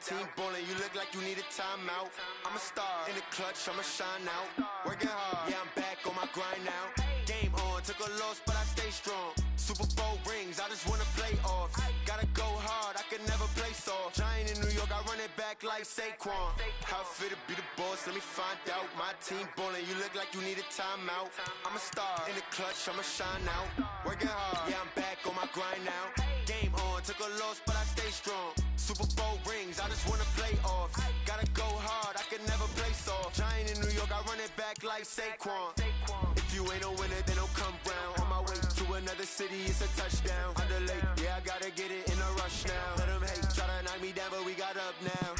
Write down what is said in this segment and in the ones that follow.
team ballin', you look like you need a timeout. I'm a star, in the clutch, I'ma shine out. Working hard, yeah, I'm back on my grind now. Game on, took a loss, but I stay strong. Super Bowl rings, I just wanna play off. Gotta go hard, I can never play soft. Giant in New York, I run it back like Saquon. How fit to be the boss, let me find out. My team ballin', you look like you need a timeout. I'm a star, in the clutch, I'ma shine out. Working hard, yeah, I'm back on my grind now. Game on, took a loss, but I stay strong. Super Bowl rings, I just wanna play off. Gotta go hard, I can never play soft. Giant in New York, I run it back like Saquon. If you ain't a winner, then don't come round. On my way to another city, it's a touchdown. Underlay, yeah, I gotta get it in a rush now. Let them hate, try to knock me down, but we got up now.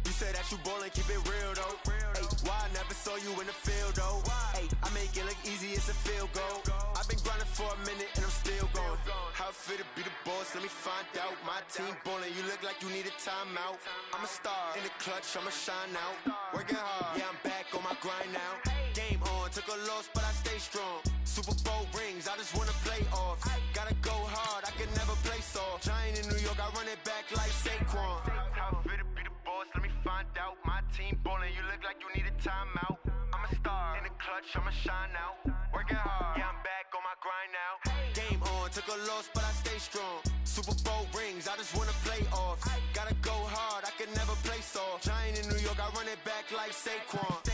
You said that you ballin', keep it real though. Hey, why I never saw you in the field though? Hey, I make it look easy, it's a field goal. I've been grinding for a minute and I'm still going. How fit to be the boss, let me find out. My team ballin', you look like you need a timeout. I'm a star, in the clutch, I'ma shine out. Working hard, yeah, I'm back on my grind now. Game on, took a loss, but I stay strong. Super Bowl rings, I just wanna play off. Gotta go hard, I can never play soft. Giant in New York, I run it back like Saquon. How fit to be the boss, let me find out. My team ballin', you look like you need a timeout. I'm a star, in the clutch, I'ma shine out. Working hard, yeah, I'm back on my grind now. Game on, took a loss, but I stay strong. Super Bowl rings, I just wanna play off. Gotta go hard, I can never play soft. Giant in New York, I run it back like Saquon.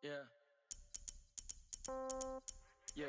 Yeah. Yeah.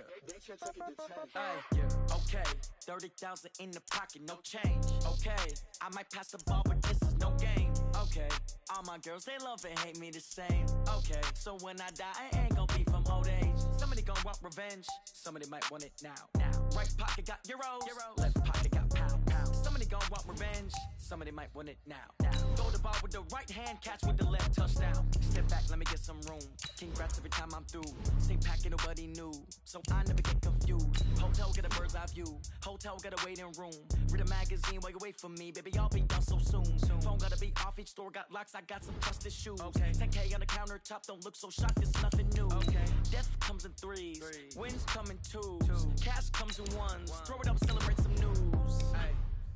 Okay. 30,000 in the pocket, no change. Okay. I might pass the ball, but this is no game. Okay. All my girls, they love and hate me the same. Okay. So when I die, I ain't gonna be from old age. Somebody gonna want revenge. Somebody might want it now. Right pocket got euros. Left pocket got pound. Somebody gonna want revenge. Somebody might want it now. Throw the ball with the right hand, catch with the left, touchdown. Step back, let me get some room. Congrats every time I'm through. Same packet, nobody knew, so I never get confused. Hotel get a bird's eye view. Hotel got a waiting room. Read a magazine while you wait for me, baby. I'll be done so soon. Phone gotta be off. Each store got locks. I got some trusted shoes. Okay. 10K on the countertop. Don't look so shocked. It's nothing new. Okay. Death comes in threes. Wins come in twos. Cash comes in ones. Throw it up, celebrate some news. Ay.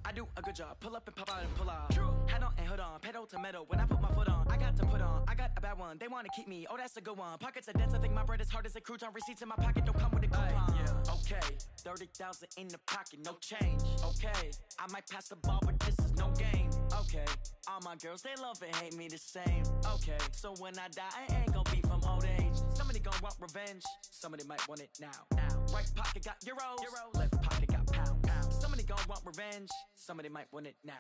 I do a good job. Pull up and pop out and pull out. Head on and hood on. Pedal to metal. When I put my foot on, I got to put on. I got a bad one. They want to keep me. Oh, that's a good one. Pockets are dense. I think my bread is hard as a crouton. Receipts in my pocket don't come with a coupon. Yeah. Okay. 30,000 in the pocket. No change. Okay. I might pass the ball, but this is no game. Okay. All my girls, they love and hate me the same. Okay. So when I die, I ain't gonna be from old age. Somebody gonna want revenge. Somebody might want it now. Right pocket got euros. Left pocket got pound. Somebody gonna want revenge. Somebody might want it now.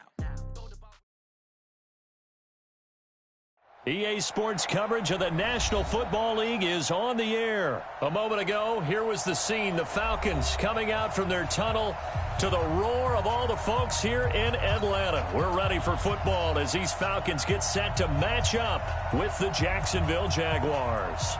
EA Sports coverage of the National Football League is on the air. A moment ago, here was the scene. The Falcons coming out from their tunnel to the roar of all the folks here in Atlanta. We're ready for football as these Falcons get set to match up with the Jacksonville Jaguars.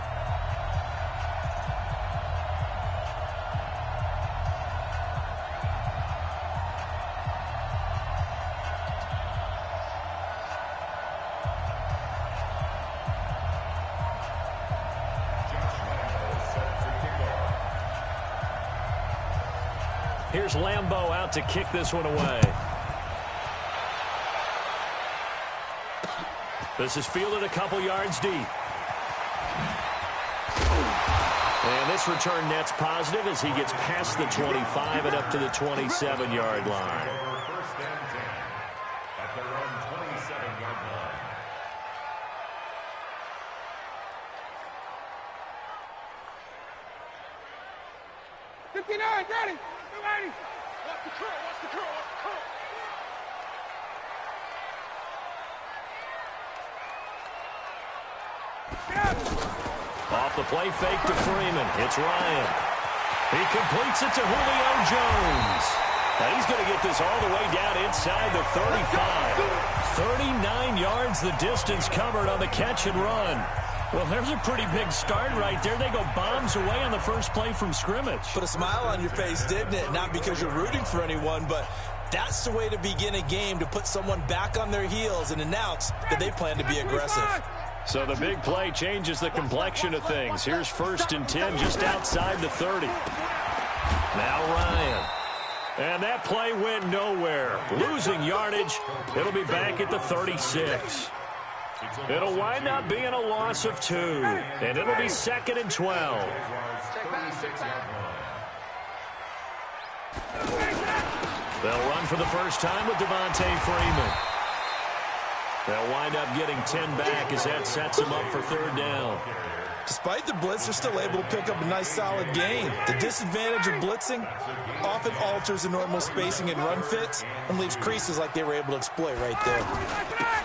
Here's Lambeau out to kick this one away. This is fielded a couple yards deep. And this return net's positive as he gets past the 25 and up to the 27-yard line. First and 10 at their own 27-yard line. Ready? Ready? Watch the curl, watch the curl, watch the curl. Off the play fake to Freeman. It's Ryan. He completes it to Julio Jones. And he's going to get this all the way down inside the 35. 39 yards the distance covered on the catch and run. Well, there's a pretty big start right there. They go bombs away on the first play from scrimmage. Put a smile on your face, didn't it? Not because you're rooting for anyone, but that's the way to begin a game, to put someone back on their heels and announce that they plan to be aggressive. So the big play changes the complexion of things. Here's 1st and 10 just outside the 30. Now Ryan. And that play went nowhere. Losing yardage. It'll be back at the 36. It'll wind up being a loss of 2. And it'll be 2nd and 12. They'll run for the first time with Devontae Freeman. They'll wind up getting 10 back as that sets them up for 3rd down. Despite the blitz, they're still able to pick up a nice, solid gain. The disadvantage of blitzing often alters the normal spacing and run fits and leaves creases like they were able to exploit right there.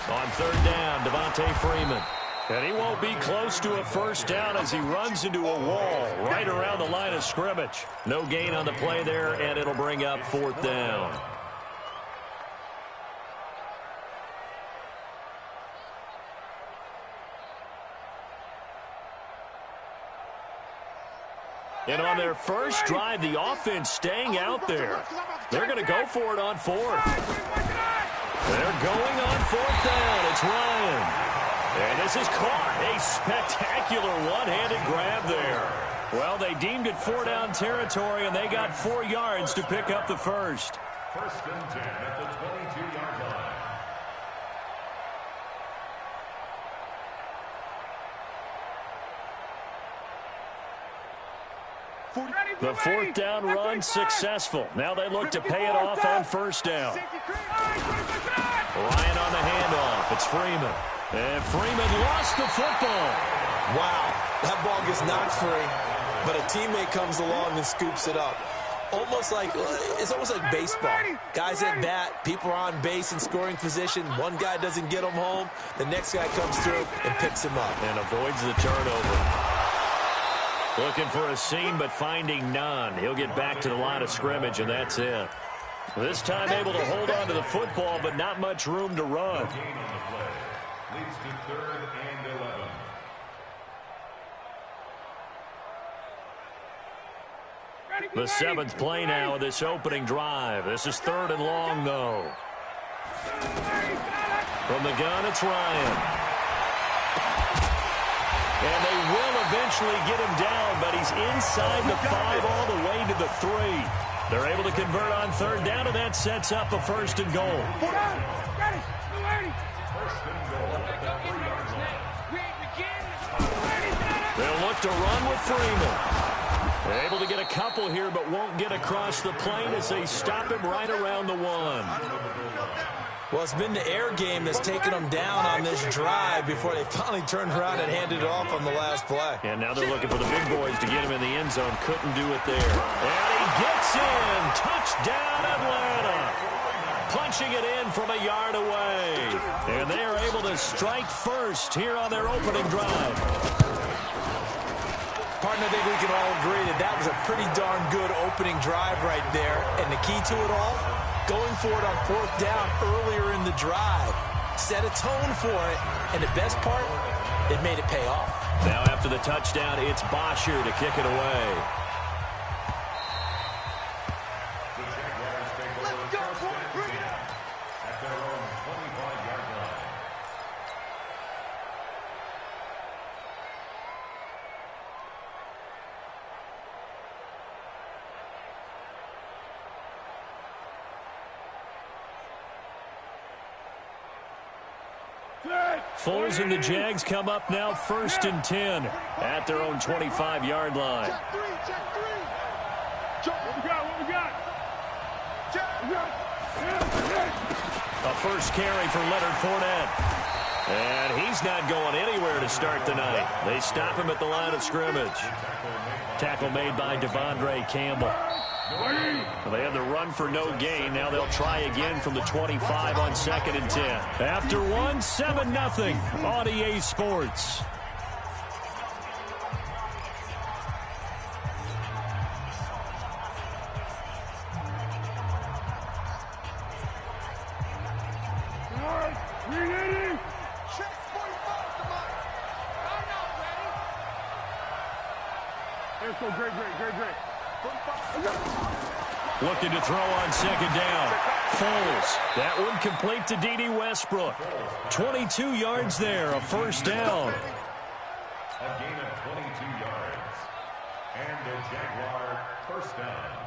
On 3rd down, Devontae Freeman. And he won't be close to a first down as he runs into a wall right around the line of scrimmage. No gain on the play there, and it'll bring up 4th down. And on their first drive, the offense staying out there. They're going to go for it on 4th. They're going on 4th down. It's Ryan. And this is caught. A spectacular one-handed grab there. Well, they deemed it 4-down territory, and they got 4 yards to pick up the first. 1st and 10 at the 22-yard line. The 4th down run successful. Now they look to pay it off on 1st down. Ryan on the handoff. It's Freeman. And Freeman lost the football. Wow, that ball gets knocked free, but a teammate comes along and scoops it up. It's almost like baseball. Guys at bat, people are on base in scoring position. One guy doesn't get him home. The next guy comes through and picks him up. And avoids the turnover. Looking for a seam, but finding none. He'll get back to the line of scrimmage, and that's it. This time able to hold on to the football, but not much room to run. Gain on the play. Leads to 3rd and 11. The 7th play now of this opening drive. This is 3rd and long, though. From the gun, it's Ryan. And they will eventually get him down, but he's inside the 5 all the way to the 3. They're able to convert on 3rd down, and that sets up a 1st and goal. They'll look to run with Freeman. They're able to get a couple here, but won't get across the plane as they stop him right around the 1. Well, it's been the air game that's taken them down on this drive before they finally turned around and handed it off on the last play. And now they're looking for the big boys to get him in the end zone. Couldn't do it there. And he gets in. Touchdown, Atlanta. Punching it in from a yard away. And they are able to strike first here on their opening drive. Partner, I think we can all agree that that was a pretty darn good opening drive right there. And the key to it all, going for it on 4th down earlier in the drive. Set a tone for it, and the best part, it made it pay off. Now after the touchdown, it's Bosher to kick it away. The Jaguars take over 1st and 10 at their own 25-yard line. Foles and the Jags come up now 1st and 10 at their own 25-yard line. Check 3, check 3. What we got? What we got? Check. A first carry for Leonard Fournette. And he's not going anywhere to start the night. They stop him at the line of scrimmage. Tackle made by Devondre Campbell. Well, they had the run for no gain. Now they'll try again from the 25 on 2nd and 10. After one, 7-0 on EA Sports. great. Looking to throw on second down. Foles. That one complete to D.D. Westbrook. 22 yards there, a first down. A gain of 22 yards. And the Jaguar first down.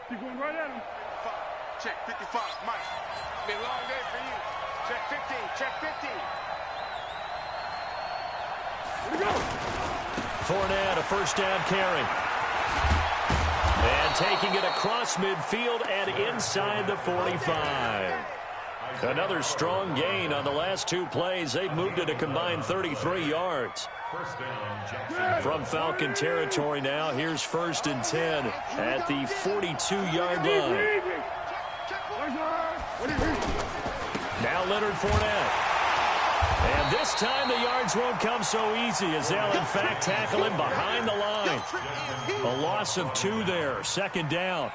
Keep going right at him. Check 55, Mike. Be a long day for you. Check 15, check 15. Here we go. Fournette, a first down carry. And taking it across midfield and inside the 45. Another strong gain on the last two plays. They've moved it a combined 33 yards. First down, Jackson. From Falcon territory now, here's 1st and 10 at the 42-yard line. Now Leonard Fournette. And this time the yards won't come so easy as they'll in fact tackle him behind the line. A loss of 2 there, 2nd down.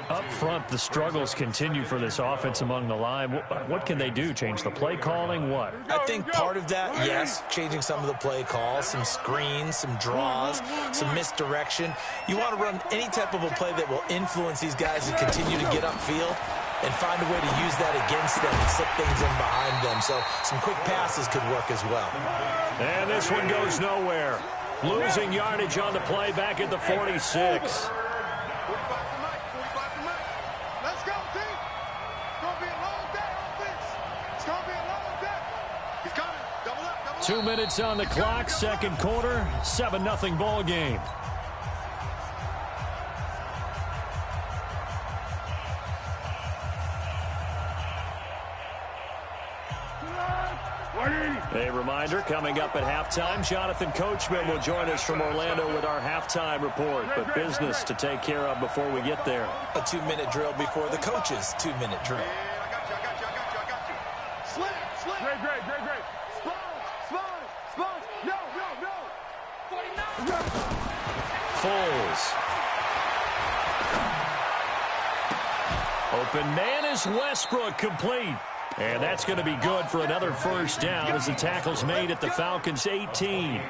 Up front, the struggles continue for this offense among the line. What can they do? Change the play calling? What? I think part of that, yes, changing some of the play calls, some screens, some draws, some misdirection. You want to run any type of a play that will influence these guys to continue to get upfield and find a way to use that against them and slip things in behind them. So some quick passes could work as well. And this one goes nowhere. Losing yardage on the play back at the 46. 45 to Mike, 45 to Mike. Let's go, team. It's going to be a long day on this. It's going to be a long day. He's coming. Double up, double up. 2 minutes on the clock, second quarter, 7-0 ball game. A reminder, coming up at halftime, Jonathan Coachman will join us from Orlando with our halftime report. But business to take care of before we get there. A 2-minute drill before the coach's 2-minute drill. Yeah, I got you. Slam. Great. Spons. No. 49. Foles. Open man is Westbrook, complete. And that's going to be good for another first down as the tackle's made at the Falcons' 18.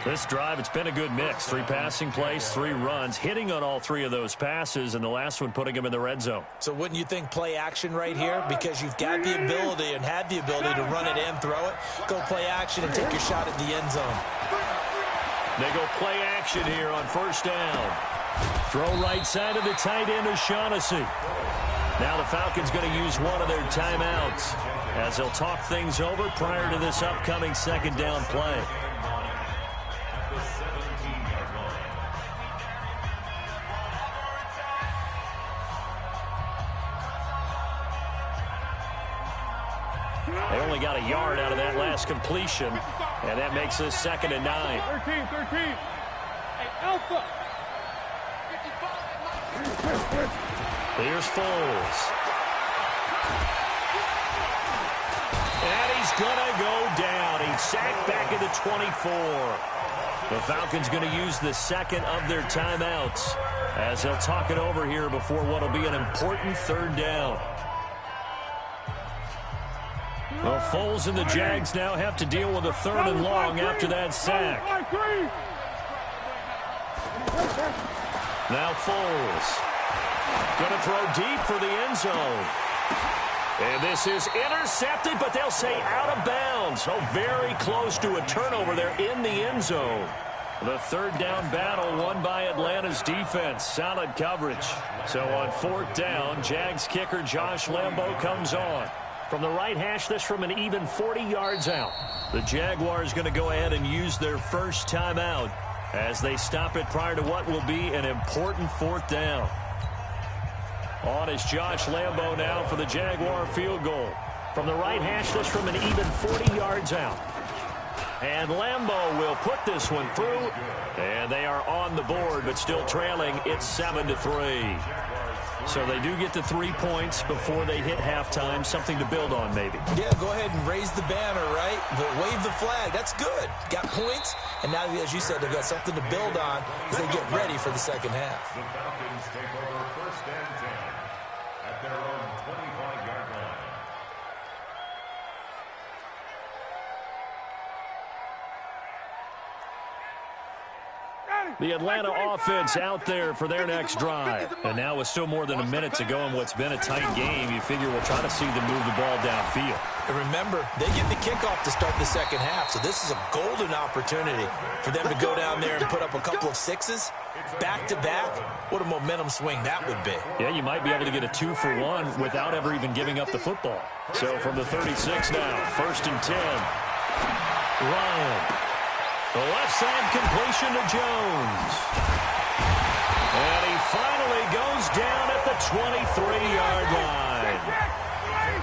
This drive, it's been a good mix. 3 passing plays, 3 runs, hitting on all 3 of those passes, and the last one putting him in the red zone. So wouldn't you think play action right here? Because you've got the ability and had the ability to run it and throw it. Go play action and take your shot at the end zone. They go play action here on first down. Throw right side of the tight end O'Shaughnessy. Now the Falcons going to use one of their timeouts as they'll talk things over prior to this upcoming second down play. They only got a yard out of that last completion, and that makes this 2nd and 9. 13. Hey, Alpha. Here's Foles. And he's going to go down. He's sacked back at the 24. The Falcons going to use the second of their timeouts as they'll talk it over here before what will be an important 3rd down. Well, Foles and the Jags now have to deal with a 3rd and long after that sack. Now Foles. Going to throw deep for the end zone. And this is intercepted, but they'll say out of bounds. Oh, very close to a turnover there in the end zone. The 3rd down battle won by Atlanta's defense. Solid coverage. So on 4th down, Jags kicker Josh Lambo comes on. From the right hash, this from an even 40 yards out. The Jaguars going to go ahead and use their first timeout as they stop it prior to what will be an important 4th down. On is Josh Lambo now for the Jaguar field goal. From the right hash, this from an even 40 yards out. And Lambo will put this one through. And they are on the board, but still trailing. It's 7-3. So they do get the 3 points before they hit halftime. Something to build on, maybe. Yeah, go ahead and raise the banner, right? But wave the flag. That's good. Got points. And now, as you said, they've got something to build on as they get ready for the second half. The Falcons take over 1st and 10 at their own 25-yard line. The Atlanta offense out there for their next drive. And now with still more than a minute to go in what's been a tight game, you figure we'll try to see them move the ball downfield. And remember, they get the kickoff to start the second half, so this is a golden opportunity for them to go down there and put up a couple of sixes back-to-back. What a momentum swing that would be. Yeah, you might be able to get a 2-for-1 without ever even giving up the football. So from the 36 now, 1st and 10. Ryan. The left side completion to Jones. And he finally goes down at the 23-yard line.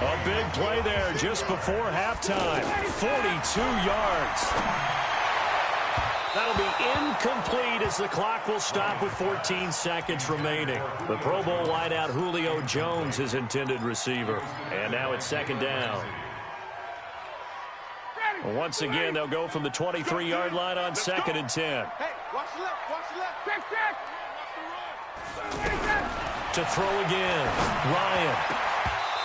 A big play there just before halftime. 42 yards. That'll be incomplete as the clock will stop with 14 seconds remaining. The Pro Bowl wideout Julio Jones, his intended receiver. And now it's 2nd down. Once again, they'll go from the 23-yard line on 2nd and 10. Hey, watch the left, watch the left. Check. To throw again, Ryan.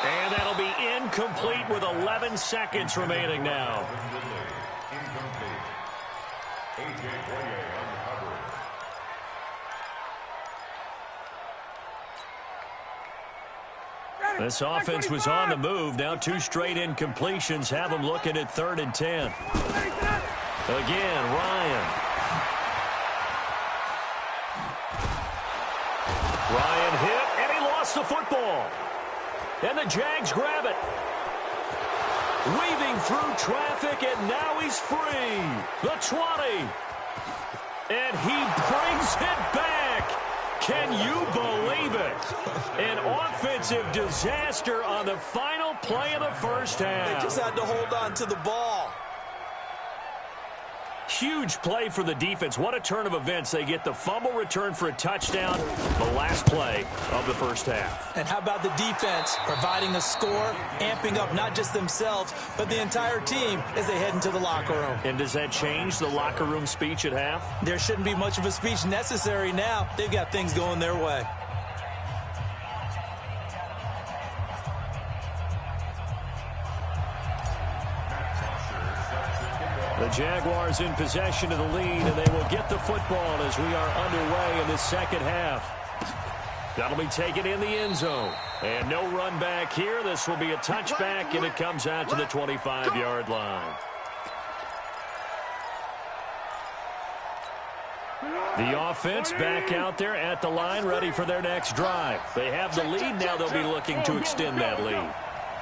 And that'll be incomplete with 11 seconds remaining now. This offense was on the move. Now 2 straight incompletions have them looking at 3rd and 10. Again, Ryan. Ryan hit, and he lost the football. And the Jags grab it. Weaving through traffic, and now he's free. The 20. And he brings it back. Can you believe it? An offensive disaster on the final play of the first half. They just had to hold on to the ball. Huge play for the defense. What a turn of events. They get the fumble return for a touchdown, the last play of the first half. And how about the defense providing a score, amping up not just themselves, but the entire team as they head into the locker room. And does that change the locker room speech at half? There shouldn't be much of a speech necessary now. They've got things going their way. The Jaguars in possession of the lead, and they will get the football as we are underway in the second half. That'll be taken in the end zone. And no run back here. This will be a touchback, and it comes out to the 25-yard line. The offense back out there at the line, ready for their next drive. They have the lead. Now they'll be looking to extend that lead.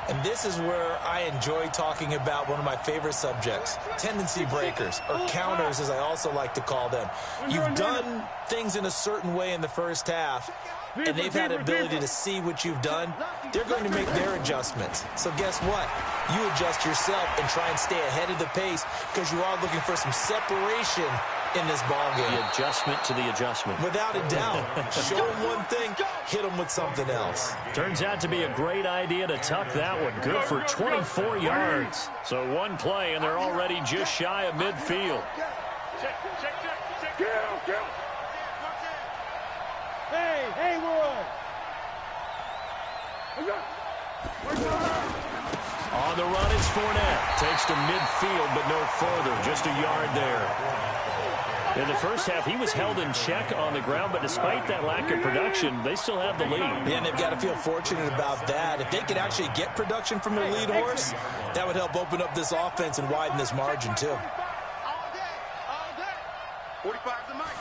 And this is where I enjoy talking about one of my favorite subjects, tendency breakers, or counters as I also like to call them. You've done things in a certain way in the first half, and they've had an ability to see what you've done. They're going to make their adjustments. So guess what? You adjust yourself and try and stay ahead of the pace because you are looking for some separation in this ball game. The adjustment to the adjustment. Without a doubt. Show them one thing, hit them with something else. Turns out to be a great idea to tuck that one. Good for 24 yards. So one play, and they're already just shy of midfield. Check. Kill. Hey, Roy. On the run is Fournette. Takes to midfield, but no further. Just a yard there. In the first half, he was held in check on the ground, but despite that lack of production, they still have the lead. And they've got to feel fortunate about that. If they could actually get production from their lead horse, that would help open up this offense and widen this margin, too. All day. 45 to Mike.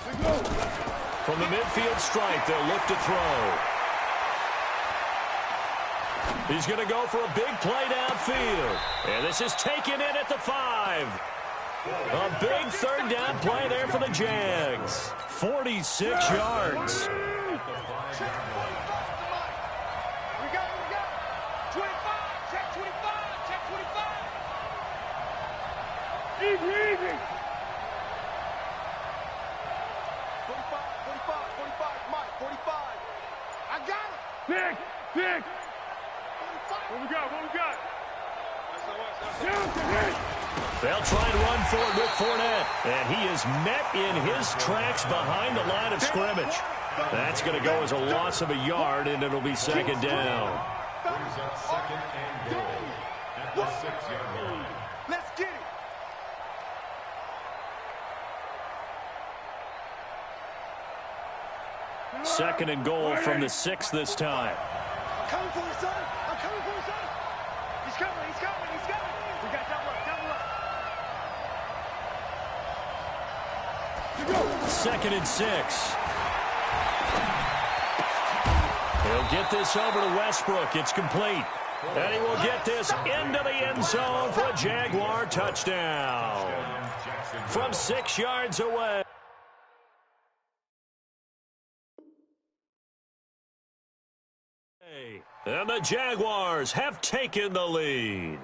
From the midfield stripe, they'll look to throw. He's going to go for a big play downfield. And this is taken in at the 5. A big third down play there for the Jags. 46 yards. We got 25. Check 25. Easy. 45, Mike, 45. I got it. 6. 45. What we got? They'll try and run forward with Fournette. And he is met in his tracks behind the line of scrimmage. That's going to go as a loss of a yard, and it'll be 2nd down. Brings up 2nd and goal at the 6-yard line. Let's get it. Second and goal from the 6 this time. I'm coming for you, son. I'm coming for you, son. He's coming. He's coming. He's coming. We got double up. Double up. Second and 6. He'll get this over to Westbrook. It's complete. And he will get this into the end zone for a Jaguar touchdown. From 6 yards away. And the Jaguars have taken the lead.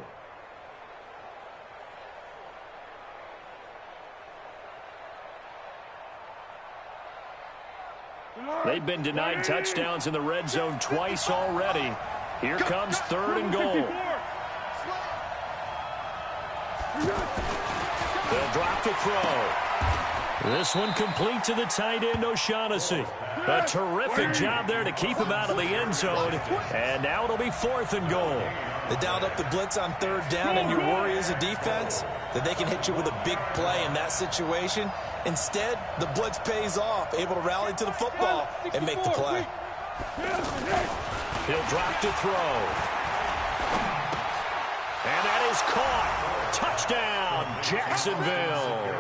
They've been denied touchdowns in the red zone twice already. Here comes third and goal. They'll drop the throw. This one complete to the tight end, O'Shaughnessy. A terrific job there to keep him out of the end zone. And now it'll be fourth and goal. They dialed up the blitz on third down, and your worry as a defense that they can hit you with a big play in that situation. Instead, the blitz pays off, able to rally to the football and make the play. He'll drop to throw. And that is caught. Touchdown, Jacksonville.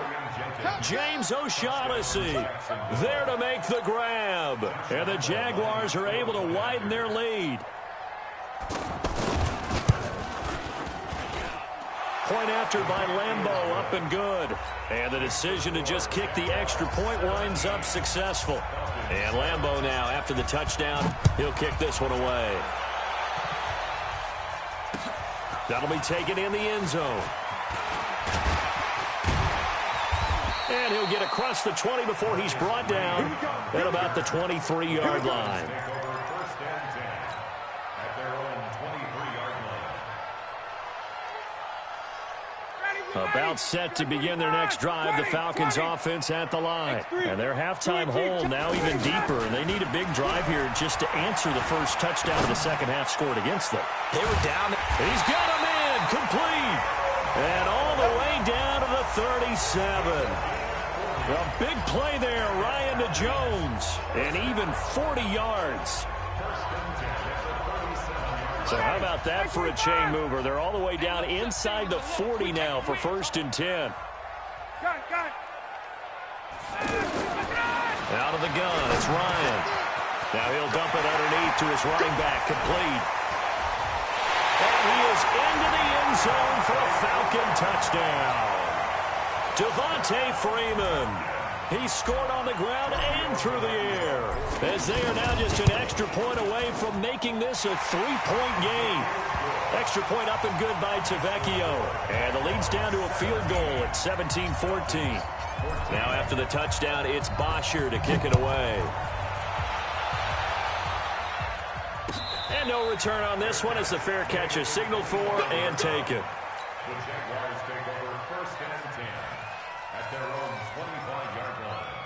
James O'Shaughnessy there to make the grab. And the Jaguars are able to widen their lead. Point after by Lambeau, up and good. And the decision to just kick the extra point winds up successful. And Lambeau now, after the touchdown, he'll kick this one away. That'll be taken in the end zone. And he'll get across the 20 before he's brought down at about the 23-yard line. About set to begin their next drive, the Falcons offense at the line. And their halftime hole now even deeper, and they need a big drive here just to answer the first touchdown of the second half scored against them. They were down. He's got him in, complete. And all the way down to the 37. A big play there, Ryan to Jones, and even 40 yards. So how about that for a chain mover? They're all the way down inside the 40 now for first and 10. Out of the gun, it's Ryan. Now he'll dump it underneath to his running back, complete. And he is into the end zone for a Falcon touchdown. Devontae Freeman. He scored on the ground and through the air, as they are now just an extra point away from making this a 3-point game. Extra point up and good by Tavecchio. And the lead's down to a field goal at 17-14. Now after the touchdown, it's Bosher to kick it away. And no return on this one as the fair catch is signaled for and taken. The Jaguars take over first and 10 at their own 25-yard line.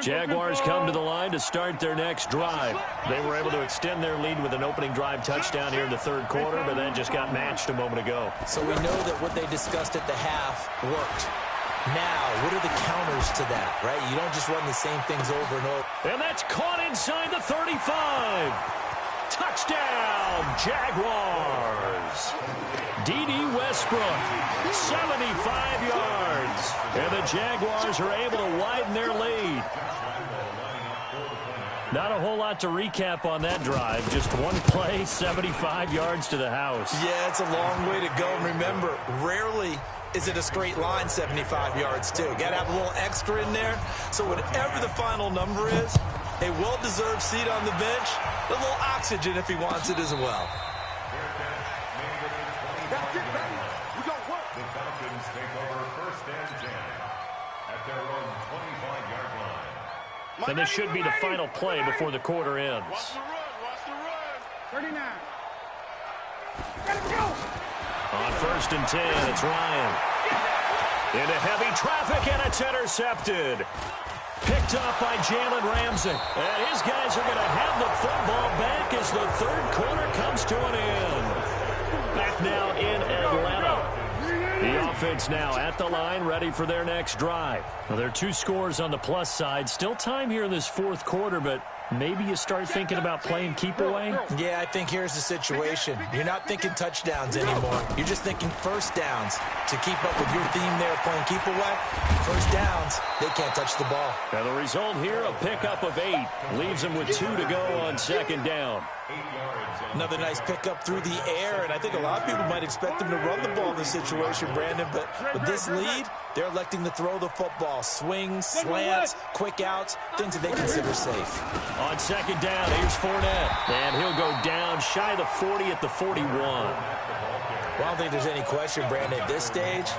Jaguars come to the line to start their next drive. They were able to extend their lead with an opening drive touchdown here in the third quarter, but then just got matched a moment ago. So we know that what they discussed at the half worked. Now, what are the counters to that, right? You don't just run the same things over and over. And that's caught inside the 35. Touchdown, Jaguars. D.D. Westbrook, 75 yards. And the Jaguars are able to widen their lead. Not a whole lot to recap on that drive. Just one play, 75 yards to the house. Yeah, it's a long way to go. And remember, rarely is it a straight line 75 yards, too. Got to have a little extra in there. So whatever the final number is, a well-deserved seat on the bench, a little oxygen if he wants it as well. That's it, baby. We got work. The Falcons take over first and 10 at their own 25-yard line. And this should be the final play before the quarter ends. Watch the run. Watch the run. 39. Gotta go. On first and 10, it's Ryan. Into heavy traffic, and it's intercepted. Picked up by Jalen Ramsey. And his guys are going to have the football back as the third quarter comes to an end. Back now in Atlanta. The offense now at the line, ready for their next drive. Well, there are 2 scores on the plus side. Still time here in this fourth quarter, but maybe you start thinking about playing keep away? Yeah, I think here's the situation. You're not thinking touchdowns anymore. You're just thinking first downs. To keep up with your theme there, playing keep away, first downs, they can't touch the ball. Now the result here, a pickup of 8. Leaves them with 2 to go on second down. Another nice pickup through the air, and I think a lot of people might expect them to run the ball in this situation, Brandon, but with this lead, they're electing to throw the football. Swings, slants, quick outs, things that they consider safe. On second down, here's Fournette, and he'll go down shy of the 40 at the 41. Well, I don't think there's any question, Brandon, at this stage,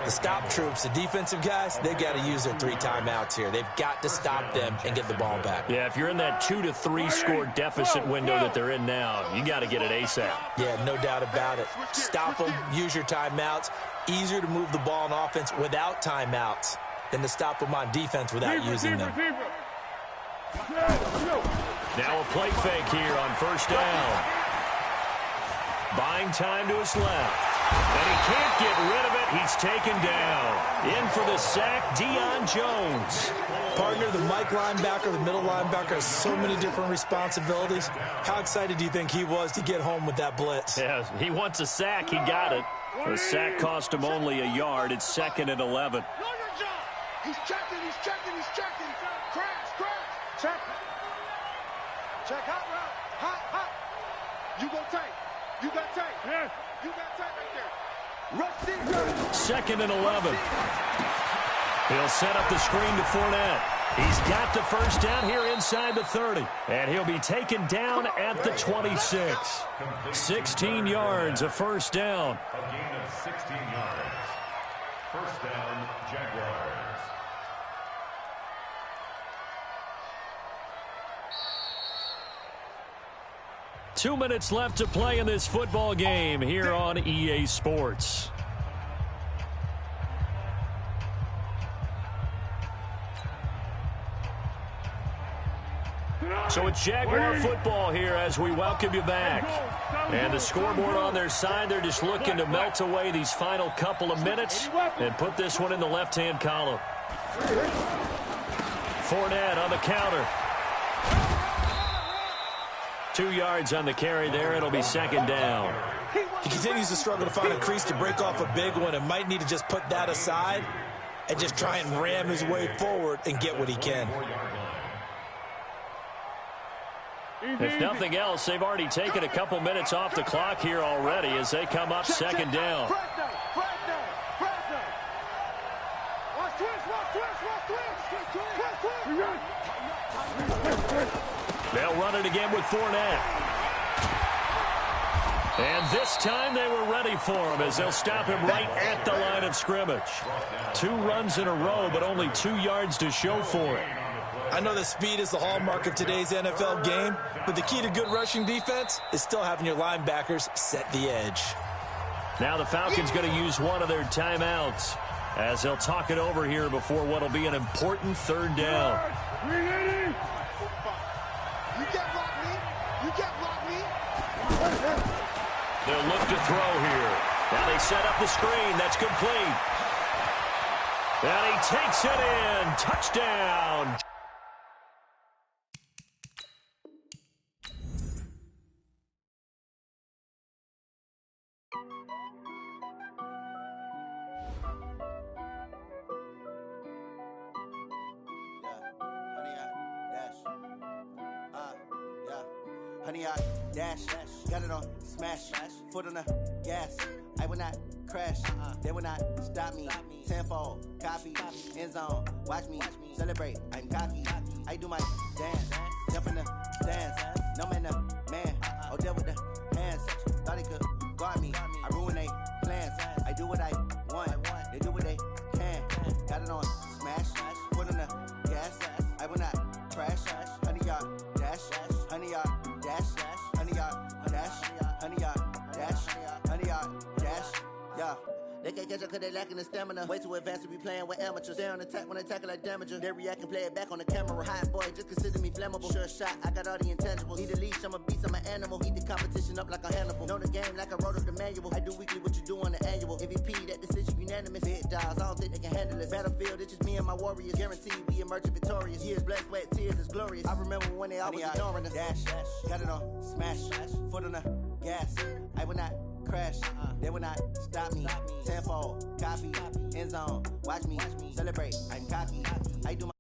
the stop troops, the defensive guys, they've got to use their 3 timeouts here. They've got to stop them and get the ball back. Yeah, if you're in that 2 to 3 score deficit window that they're in now, you got to get it ASAP. Yeah, no doubt about it. Stop them, use your timeouts. Easier to move the ball on offense without timeouts than to stop them on defense without using them. Now a play fake here on first down. Buying time to his left. And he can't get rid of it. He's taken down. In for the sack, Deion Jones. Partner, the Mike linebacker, the middle linebacker has so many different responsibilities. How excited do you think he was to get home with that blitz? Yeah, he wants a sack. He got it. The sack cost him only a yard. It's 2nd and 11. He's checking, he's checking, he's checking. Crash, crash. Check. Check, hot route. Hot. You go tight. You got tight. Yeah. You got tight right there. Rush deep. 2nd and 11. He'll set up the screen to Fournette. He's got the first down here inside the 30. And he'll be taken down at the 26. 16 yards, a first down. A gain of 16 yards. First down, Jaguars. Two minutes left to play in this football game here on EA Sports. So it's Jaguar football here as we welcome you back. And the scoreboard on their side, they're just looking to melt away these final couple of minutes and put this one in the left-hand column. Fournette on the counter. 2 yards on the carry there. It'll be second down. He continues to struggle to find a crease to break off a big one and might need to just put that aside and just try and ram his way forward and get what he can. If nothing else, they've already taken a couple minutes off the clock here already as they come up second down. They'll run it again with Fournette. And this time they were ready for him as they'll stop him right at the line of scrimmage. 2 runs in a row, but only 2 yards to show for it. I know that speed is the hallmark of today's NFL game, but the key to good rushing defense is still having your linebackers set the edge. Now the Falcons going to use one of their timeouts as they'll talk it over here before what will be an important third down. They'll look to throw here. Now they set up the screen. That's complete. And he takes it in. Touchdown. Honey, I dash, got it on, smash, foot on the gas. I will not crash, they will not stop me. Tenfold, copy, end zone, watch me celebrate. I'm cocky, I do my dance, jump in the stands. No man, man, oh, deal with the hands. Thought they could guard me, I ruin they plans. I do what I want, they do what they can. Got it on, smash, foot on the gas. I will not crash, honey, y'all dash, honey, y'all dash, honey, y'all dash, honey, y'all dash, honey, y'all dash, yeah. They can't catch up cause they lacking the stamina. Way too advanced to be playing with amateurs. Stay on attack when they tackle like damager. They react and play it back on the camera. Hot boy, just consider me flammable. Sure shot, I got all the intangibles. Need a leash, I'm a beast, I'm an animal. Eat the competition up like a Hannibal. Know the game like I wrote up the manual. I do weekly what you do on the annual. MVP, that decision you think they can handle this. Battlefield, it's just me and my warriors. Guaranteed we emerge victorious. Years, blood, sweat, tears, it's glorious. I remember when they always ignoring us. Dash, got it on, smash, foot on the gas. I will not crash, they will not stop me. Tenfold, copy, end zone, watch me celebrate. I'm cocky, I do my